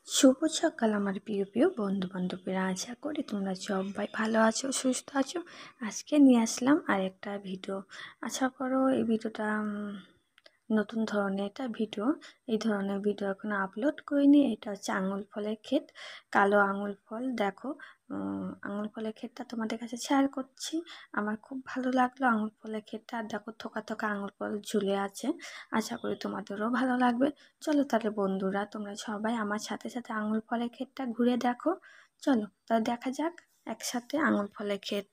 শুভ সকাল আমার প্রিয় প্রিয় বন্ধু বান্ধবীরা, আশা করি তোমরা সবাই ভালো আছো, সুস্থ আছো। আজকে নিয়ে আসলাম আর একটা ভিডিও। আশা করো এই ভিডিওটা নতুন ধরনের একটা ভিডিও। এই ধরনের ভিডিও এখন আপলোড করিনি। এটা হচ্ছে আঙুল ফলের ক্ষেত, কালো আঙুল ফল। দেখো, আঙুল ফলের ক্ষেতটা তোমাদের কাছে শেয়ার করছি। আমার খুব ভালো লাগলো আঙুল ফলের ক্ষেতটা। আর দেখো, থোকা থোকা আঙুল ফল ঝুলে আছে। আশা করি তোমাদেরও ভালো লাগবে। চলো তাহলে বন্ধুরা, তোমরা সবাই আমার সাথে সাথে আঙুল ফলের ক্ষেতটা ঘুরে দেখো। চলো তাহলে দেখা যাক একসাথে আঙুল ফলের ক্ষেত।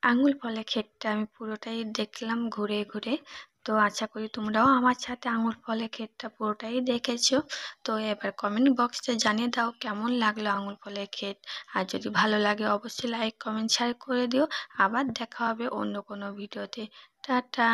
আঙুল ফলের ক্ষেতটা আমি পুরোটাই দেখলাম ঘুরে ঘুরে। তো আশা করি তোমরাও আমার সাথে আঙুল ফলের ক্ষেতটা পুরোটাই দেখেছো। তো এবার কমেন্ট বক্সে জানিয়ে দাও কেমন লাগলো আঙুল ফলের ক্ষেত। আর যদি ভালো লাগে অবশ্যই লাইক কমেন্ট শেয়ার করে দিও। আবার দেখা হবে অন্য কোনো ভিডিওতে। টাটা।